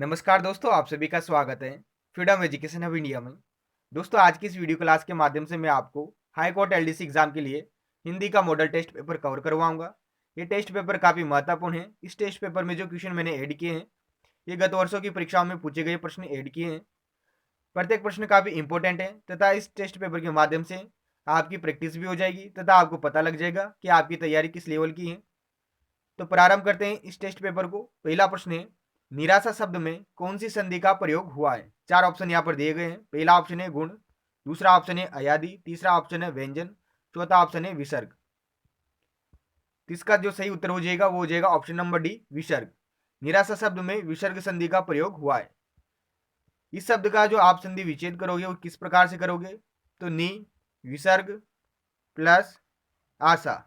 नमस्कार दोस्तों, आप सभी का स्वागत है फ्रीडम एजुकेशन ऑफ इंडिया में। दोस्तों, आज की इस वीडियो क्लास के माध्यम से मैं आपको हाई कोर्ट एलडीसी एग्जाम के लिए हिंदी का मॉडल टेस्ट पेपर कवर करवाऊंगा। ये टेस्ट पेपर काफी महत्वपूर्ण है। इस टेस्ट पेपर में जो क्वेश्चन मैंने ऐड किए हैं, ये गत वर्षों की परीक्षाओं में पूछे गए प्रश्न ऐड किए हैं। प्रत्येक प्रश्न काफी इंपॉर्टेंट है तथा इस टेस्ट पेपर के माध्यम से आपकी प्रैक्टिस भी हो जाएगी तथा आपको पता लग जाएगा कि आपकी तैयारी किस लेवल की है। तो प्रारंभ करते हैं इस टेस्ट पेपर को। पहला प्रश्न है, निराशा शब्द में कौन सी संधि का प्रयोग हुआ है? चार ऑप्शन यहाँ पर दिए गए हैं। पहला ऑप्शन है गुण, दूसरा ऑप्शन है अयादि, तीसरा ऑप्शन है व्यंजन, चौथा ऑप्शन है विसर्ग। इसका जो सही उत्तर हो जाएगा वो हो जाएगा ऑप्शन नंबर डी, विसर्ग। निराशा शब्द में विसर्ग संधि का प्रयोग हुआ है। इस शब्द का जो आप संधि विच्छेद करोगे वो किस प्रकार से करोगे? तो नि विसर्ग प्लस आशा,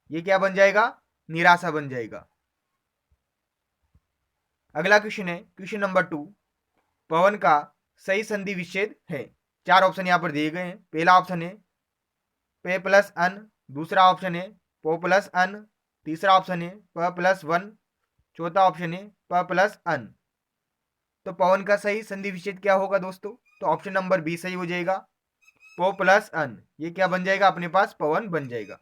ये क्या बन जाएगा? निराशा बन जाएगा। अगला क्वेश्चन है क्वेश्चन नंबर 2, पवन का सही संधि विच्छेद है। चार ऑप्शन यहां पर दिए गए हैं। पहला ऑप्शन है पे प्लस अन, दूसरा ऑप्शन है पो प्लस अन, तीसरा ऑप्शन है प प्लस वन, चौथा ऑप्शन है प प्लस अन। तो पवन का सही संधि विच्छेद क्या होगा दोस्तों? तो ऑप्शन नंबर बी सही हो जाएगा, पो प्लस अन। ये क्या बन जाएगा? अपने पास पवन बन जाएगा।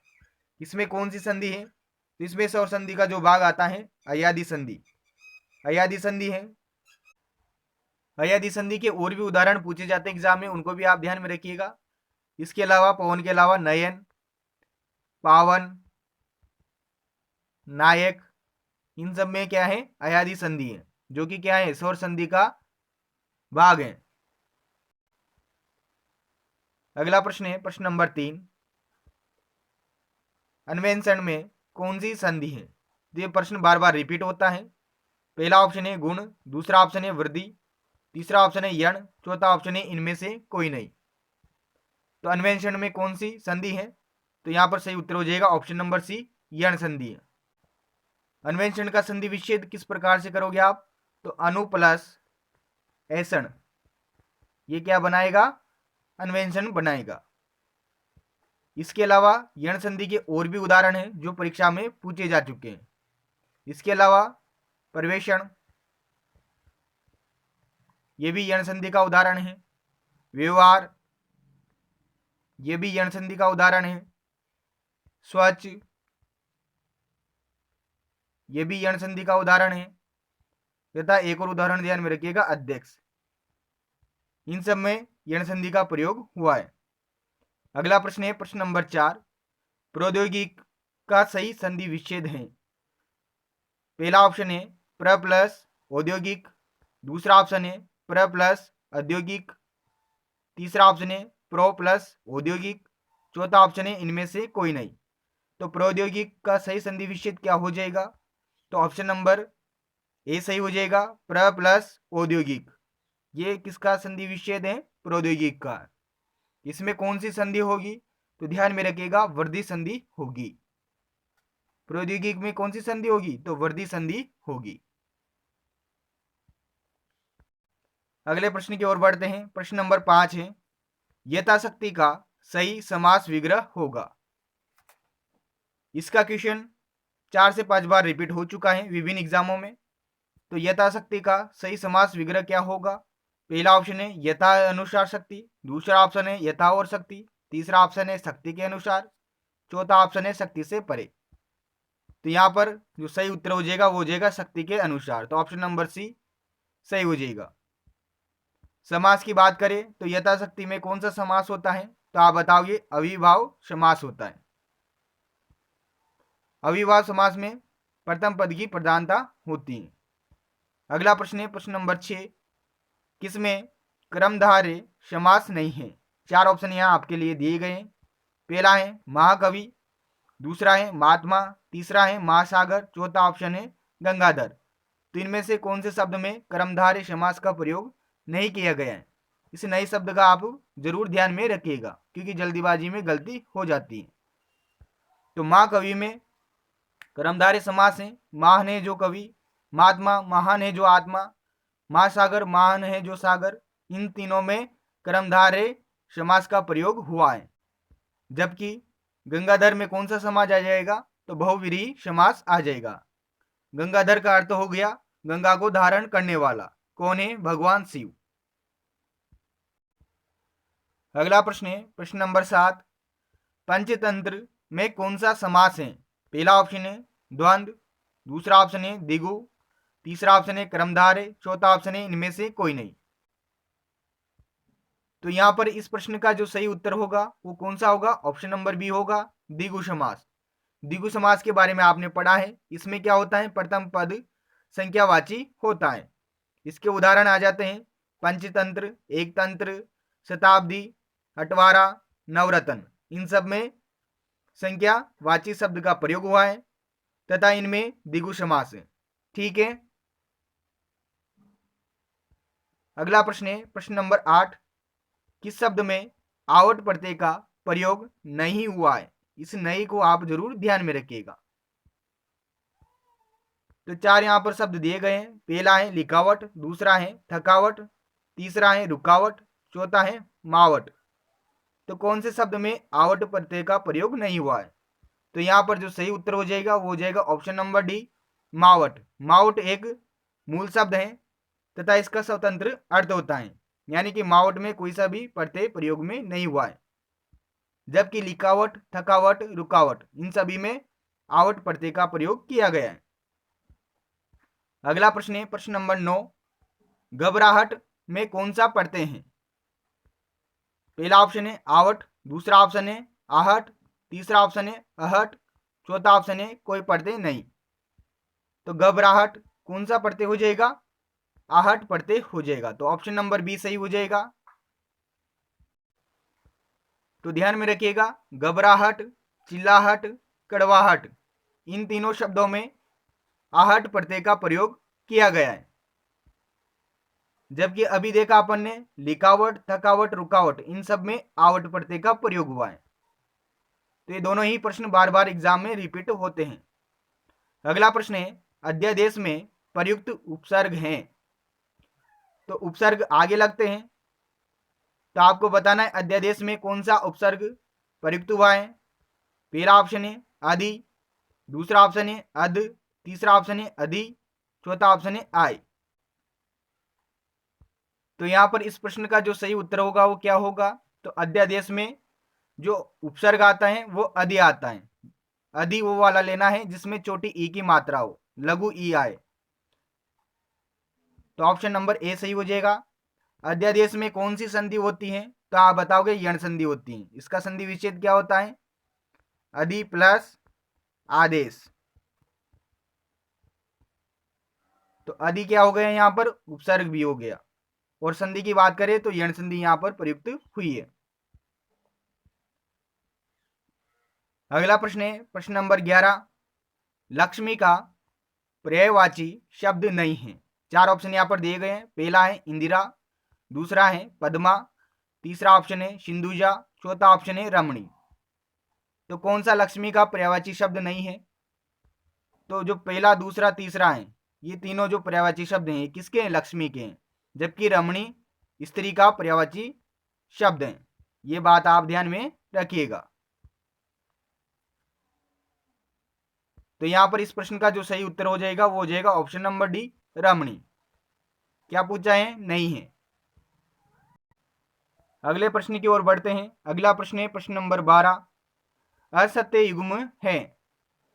इसमें कौन सी संधि है? तो इसमें स्वर संधि का जो भाग आता है अयादि संधि, अयादि संधि है। अयादि संधि के और भी उदाहरण पूछे जाते हैं एग्जाम में, उनको भी आप ध्यान में रखिएगा। इसके अलावा पवन के अलावा नयन, पावन, नायक, इन सब में क्या है? अयादि संधि है, जो कि क्या है? स्वर संधि का भाग है। अगला प्रश्न है प्रश्न नंबर 3, अन्वेषण में कौन सी संधि है? ये प्रश्न बार बार रिपीट होता है। पहला ऑप्शन है गुण, दूसरा ऑप्शन है वृद्धि, तीसरा ऑप्शन है यण, चौथा ऑप्शन है इनमें से कोई नहीं। तो अन्वेषण में कौन सी संधि है? तो यहां पर सही उत्तर हो जाएगा ऑप्शन नंबर सी, यण संधि है। अन्वेषण का संधि विच्छेद किस प्रकार से करोगे आप? तो अनु प्लस ऐसण, ये क्या बनाएगा? अन्वेषण बनाएगा। इसके अलावा यण संधि के और भी उदाहरण हैं जो परीक्षा में पूछे जा चुके हैं। इसके अलावा प्रवेशण, ये भी यण संधि का उदाहरण है। व्यवहार, ये भी यण संधि का उदाहरण है। स्वच्छ, ये भी यण संधि का उदाहरण है। तथा एक और उदाहरण ध्यान में रखिएगा, अध्यक्ष। इन सब में यण संधि का प्रयोग हुआ है। अगला प्रश्न है प्रश्न नंबर 4, प्रौद्योगिक का सही संधि विच्छेद है। पहला ऑप्शन है प्र प्लस औद्योगिक, दूसरा ऑप्शन है प्र प्लस औद्योगिक, तीसरा ऑप्शन है प्रो प्लस औद्योगिक, चौथा ऑप्शन है इनमें से कोई नहीं। तो प्रौद्योगिक का सही संधि विच्छेद क्या हो जाएगा? तो ऑप्शन नंबर ए सही हो जाएगा, प्र प्लस औद्योगिक। ये किसका संधि विच्छेद है? प्रौद्योगिक का। इसमें कौन सी संधि होगी? तो ध्यान में रखिएगा, वृद्धि संधि होगी। प्रौद्योगिक में कौन सी संधि होगी? तो वृद्धि संधि होगी। अगले प्रश्न की ओर बढ़ते हैं। प्रश्न नंबर 5 है, यथाशक्ति का सही समास विग्रह होगा। इसका क्वेश्चन 4 से 5 बार रिपीट हो चुका है विभिन्न एग्जामों में। तो यथाशक्ति का सही समास विग्रह क्या होगा? पहला ऑप्शन है यथा अनुसार शक्ति, दूसरा ऑप्शन है यथा और शक्ति, तीसरा ऑप्शन है शक्ति के अनुसार, चौथा ऑप्शन है शक्ति से परे। तो यहाँ पर जो सही उत्तर हो जाएगा वो हो जाएगा शक्ति के अनुसार। तो ऑप्शन नंबर सी सही हो जाएगा। समास की बात करें तो यथाशक्ति में कौन सा समास होता है? तो आप बताओगे, अविभाव समास होता है। अविभाव समास में प्रथम पद की प्रधानता होती है। अगला प्रश्न है प्रश्न नंबर 6, किसमें क्रमधारय समास नहीं है? चार ऑप्शन यहाँ आपके लिए दिए गए हैं। पहला है महाकवि, दूसरा है महात्मा, तीसरा है महासागर, चौथा ऑप्शन है गंगाधर। तो इनमें से कौन से शब्द में क्रमधारय समास का प्रयोग नहीं किया गया है? इस नए शब्द का आप जरूर ध्यान में रखिएगा क्योंकि जल्दीबाजी में गलती हो जाती है। तो महाकवि में क्रमधारय समास है। महान है जो कवि, महात्मा महान है जो आत्मा, महासागर महान है जो सागर। इन तीनों में क्रमधारय समास का प्रयोग हुआ है। जबकि गंगाधर में कौन सा समास आ जाएगा? तो बहुव्रीहि समास आ जाएगा। गंगाधर का अर्थ हो गया गंगा को धारण करने वाला कौन है? भगवान शिव। अगला प्रश्न है प्रश्न नंबर 7, पंचतंत्र में कौन सा समास है? पहला ऑप्शन है द्वंद्व, दूसरा ऑप्शन है द्विगु, तीसरा ऑप्शन है कर्मधारय, चौथा ऑप्शन है इनमें से कोई नहीं। तो यहां पर इस प्रश्न का जो सही उत्तर होगा वो कौन सा होगा? ऑप्शन नंबर बी होगा, द्विगु समास। द्विगु समास के बारे में आपने पढ़ा है। इसमें क्या होता है? प्रथम पद संख्यावाची होता है। इसके उदाहरण आ जाते हैं पंचतंत्र, एक तंत्र, शताब्दी, अठवारा, नवरत्न। इन सब में संख्यावाची शब्द का प्रयोग हुआ है तथा इनमें द्विगु समास है। ठीक है। अगला प्रश्न है प्रश्न नंबर 8, किस शब्द में आवट प्रत्यय का प्रयोग नहीं हुआ है? इस नहीं को आप जरूर ध्यान में रखिएगा। तो 4 यहां पर शब्द दिए गए हैं। पहला है लिखावट, दूसरा है थकावट, तीसरा है रुकावट, चौथा है मावट। तो कौन से शब्द में आवट प्रत्यय का प्रयोग नहीं हुआ है? तो यहां पर जो सही उत्तर हो जाएगा वो हो जाएगा ऑप्शन नंबर डी, मावट। मावट एक मूल शब्द है तथा इसका स्वतंत्र अर्थ होता है, यानी कि मावट में कोई सा भी प्रत्यय प्रयोग में नहीं हुआ है। जबकि लिखावट, थकावट, रुकावट इन सभी में आवट प्रत्यय का प्रयोग किया गया है। अगला प्रश्न है प्रश्न नंबर 9, घबराहट में कौन सा प्रत्यय है? पहला ऑप्शन है आवट, दूसरा ऑप्शन है आहट, तीसरा ऑप्शन है अहट, चौथा ऑप्शन है कोई प्रत्यय नहीं। तो घबराहट कौन सा प्रत्यय हो जाएगा? आहट प्रत्यय हो जाएगा। तो ऑप्शन नंबर बी सही हो जाएगा। तो ध्यान में रखिएगा, घबराहट, चिल्लाहट, कड़वाहट इन तीनों शब्दों में आहट प्रत्यय का प्रयोग किया गया है। जबकि अभी देखा अपन ने लिखावट, थकावट, रुकावट इन सब में आवट प्रत्यय का प्रयोग हुआ है। तो ये दोनों ही प्रश्न बार बार एग्जाम में रिपीट होते हैं। अगला प्रश्न है अध्यादेश में प्रयुक्त उपसर्ग हैं। तो उपसर्ग आगे लगते हैं, तो आपको बताना है अध्यादेश में कौन सा उपसर्ग प्रयुक्त हुआ है। पहला ऑप्शन है अधि, दूसरा ऑप्शन है अध, तीसरा ऑप्शन है अधि, चौथा ऑप्शन है आय। तो यहां पर इस प्रश्न का जो सही उत्तर होगा वो क्या होगा? तो अध्यादेश में जो उपसर्ग आता है वो अधि आता है। अधि वो वाला लेना है जिसमें छोटी ई की मात्रा हो, लघु ई आए। तो ऑप्शन नंबर ए सही हो जाएगा। अध्यादेश में कौन सी संधि होती है? तो आप बताओगे यण संधि होती है। इसका संधि विच्छेद क्या होता है? अधि प्लस आदेश। तो अधि क्या हो गया यहां पर? उपसर्ग भी हो गया। और संधि की बात करें तो यण संधि यहां पर प्रयुक्त हुई है। अगला प्रश्न है प्रश्न नंबर 11, लक्ष्मी का पर्यायवाची शब्द नहीं है। 4 ऑप्शन यहां पर दिए गए हैं। पहला है इंदिरा, दूसरा है पद्मा, तीसरा ऑप्शन है सिंधुजा, चौथा ऑप्शन है रमणी। तो कौन सा लक्ष्मी का पर्यायवाची शब्द नहीं है? तो जो पहला, दूसरा, तीसरा है ये तीनों जो पर्यायवाची शब्द हैं ये किसके हैं? लक्ष्मी के हैं। जबकि रमणी स्त्री का पर्यायवाची शब्द है। ये बात आप ध्यान में रखिएगा। तो यहां पर इस प्रश्न का जो सही उत्तर हो जाएगा वो हो जाएगा ऑप्शन नंबर डी, रमणी। क्या पूछा है? नहीं है। अगले प्रश्न की ओर बढ़ते हैं। अगला प्रश्न है प्रश्न नंबर 12, असत्य युग्म है।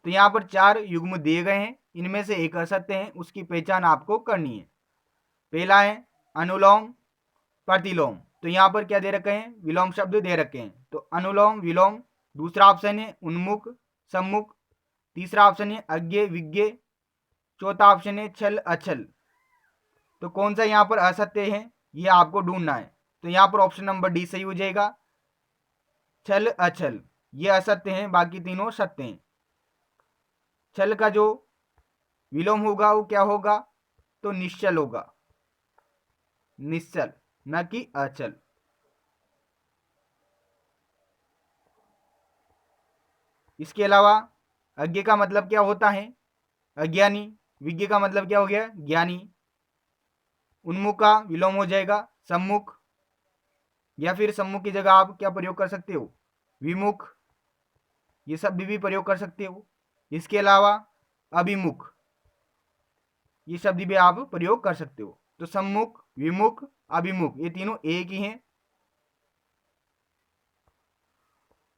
तो यहां पर 4 युग्म दिए गए हैं, इनमें से एक असत्य है, उसकी पहचान आपको करनी है। पहला है अनुलोम प्रतिलोम। तो यहां पर क्या दे रखे हैं? विलोम शब्द दे रखे हैं। तो अनुलोम विलोम। दूसरा ऑप्शन है उन्मुख सम्मुख, तीसरा ऑप्शन है अज्ञे विज्ञे, चौथा ऑप्शन है छल अछल। तो कौन सा यहां पर असत्य है ये आपको ढूंढना है। तो यहां पर ऑप्शन नंबर डी सही हो जाएगा, छल अछल। ये असत्य हैं, बाकी तीनों सत्य हैं। छल का जो विलोम होगा वो क्या होगा? तो निश्चल होगा, निश्चल न कि अचल। इसके अलावा अज्ञ का मतलब क्या होता है? अज्ञानी। विज्ञ का मतलब क्या हो गया? ज्ञानी। उन्मुख का विलोम हो जाएगा सम्मुख, या फिर सम्मुख की जगह आप क्या प्रयोग कर सकते हो? विमुख। ये सब भी प्रयोग कर सकते हो। इसके अलावा अभिमुख, ये शब्द भी आप प्रयोग कर सकते हो। तो सम्मुख, विमुख, अभिमुख ये तीनों एक ही हैं।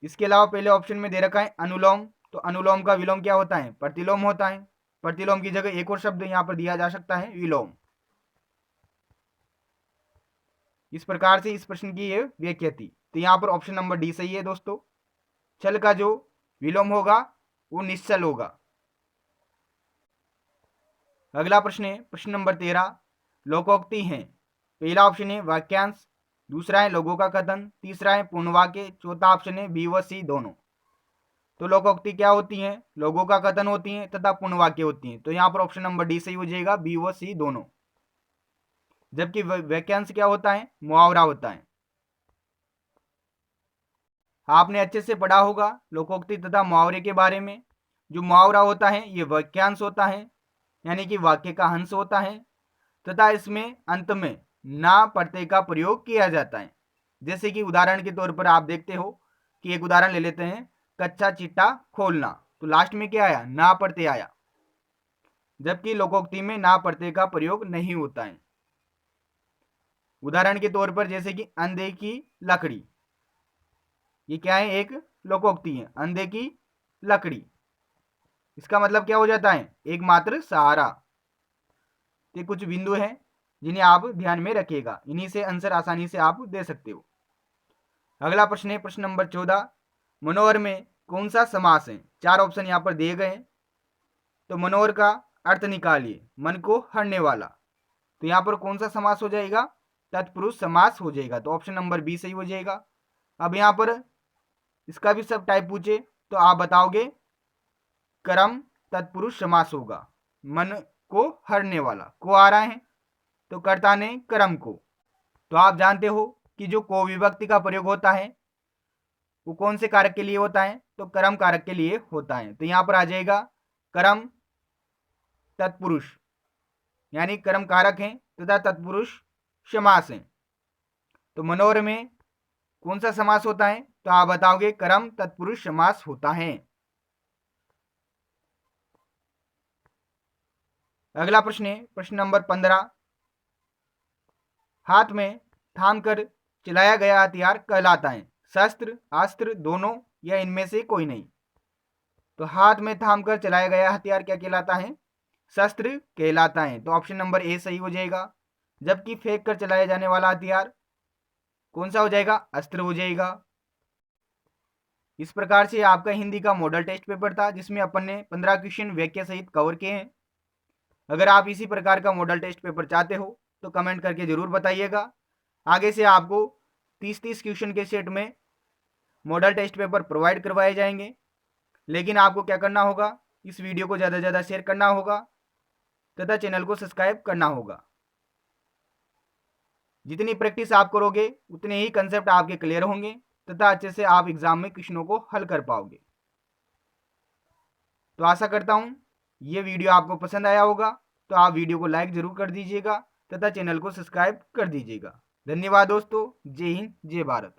इसके अलावा पहले ऑप्शन में दे रखा है अनुलोम, तो अनुलोम का विलोम क्या होता है? प्रतिलोम होता है। प्रतिलोम की जगह एक और शब्द यहाँ पर दिया जा सकता है, विलोम। इस प्रकार से इस प्रश्न की ये व्याख्या थी। तो यहाँ पर ऑप्शन नंबर डी सही है दोस्तों। छल का जो विलोम होगा वो निश्चल होगा। अगला प्रश्न है प्रश्न नंबर 13, लोकोक्ति है। पहला ऑप्शन है वाक्यांश, दूसरा है लोगों का कथन, तीसरा है पूर्ण वाक्य, चौथा ऑप्शन है बी व सी दोनों। तो लोकोक्ति क्या होती है? लोगों का कथन होती है तथा पूर्ण वाक्य होती है। तो यहाँ पर ऑप्शन नंबर डी सही हो जाएगा, बी व सी दोनों। जबकि वाक्यांश क्या होता है? मुहावरा होता है। आपने अच्छे से पढ़ा होगा लोकोक्ति तथा मुहावरे के बारे में। जो मुहावरा होता है ये वाक्यांश होता है, यानी कि वाक्य का अंश होता है, तथा इसमें अंत में ना प्रत्यय का प्रयोग किया जाता है। जैसे कि उदाहरण के तौर पर आप देखते हो कि एक उदाहरण ले लेते हैं, कच्चा चिट्टा खोलना, तो लास्ट में क्या आया? ना प्रत्यय आया। जबकि लोकोक्ति में ना प्रत्यय का प्रयोग नहीं होता है। उदाहरण के तौर पर जैसे कि अंधे की लकड़ी, ये क्या है? एक लोकोक्ति है, अंधे की लकड़ी। इसका मतलब क्या हो जाता है? एकमात्र सहारा। ये कुछ बिंदु हैं जिन्हें आप ध्यान में रखिएगा, इन्हीं से आंसर आसानी से आप दे सकते हो। अगला प्रश्न है प्रश्न नंबर 14, मनोहर में कौन सा समास है? चार ऑप्शन यहाँ पर दिए गए हैं। तो मनोहर का अर्थ निकालिए, मन को हरने वाला। तो यहाँ पर कौन सा समास हो जाएगा? तत्पुरुष समास हो जाएगा। तो ऑप्शन नंबर बी सही हो जाएगा। अब यहाँ पर इसका भी सब टाइप पूछे तो आप बताओगे कर्म तत्पुरुष समास होगा। मन को हरने वाला, को आ रहा है तो कर्ता ने कर्म को। तो आप जानते हो कि जो को विभक्ति का प्रयोग होता है वो कौन से कारक के लिए होता है? तो कर्म कारक के लिए होता है। तो यहां पर आ जाएगा कर्म तत्पुरुष, यानी कर्म कारक है तथा तत्पुरुष समास है। तो मनोहर में कौन सा समास होता है? तो आप बताओगे कर्म तत्पुरुष समास होता है। अगला प्रश्न है प्रश्न नंबर 15, हाथ में थाम कर चलाया गया हथियार कहलाता है? शस्त्र, अस्त्र, दोनों या इनमें से कोई नहीं। तो हाथ में थाम कर चलाया गया हथियार क्या कहलाता है? शस्त्र कहलाता है। तो ऑप्शन नंबर ए सही हो जाएगा। जबकि फेंक कर चलाया जाने वाला हथियार कौन सा हो जाएगा? अस्त्र हो जाएगा। इस प्रकार से आपका हिंदी का मॉडल टेस्ट पेपर था जिसमें अपन ने 15 क्वेश्चन व्याख्या सहित कवर किए हैं। अगर आप इसी प्रकार का मॉडल टेस्ट पेपर चाहते हो तो कमेंट करके जरूर बताइएगा। आगे से आपको 30-30 क्वेश्चन के सेट में मॉडल टेस्ट पेपर प्रोवाइड करवाए जाएंगे। लेकिन आपको क्या करना होगा? इस वीडियो को ज़्यादा से ज़्यादा शेयर करना होगा तथा चैनल को सब्सक्राइब करना होगा। जितनी प्रैक्टिस आप करोगे उतने ही कंसेप्ट आपके क्लियर होंगे तथा अच्छे से आप एग्जाम में क्वेश्चनों को हल कर पाओगे। तो आशा करता हूँ ये वीडियो आपको पसंद आया होगा। तो आप वीडियो को लाइक जरूर कर दीजिएगा तथा चैनल को सब्सक्राइब कर दीजिएगा। धन्यवाद दोस्तों। जय हिंद, जय भारत।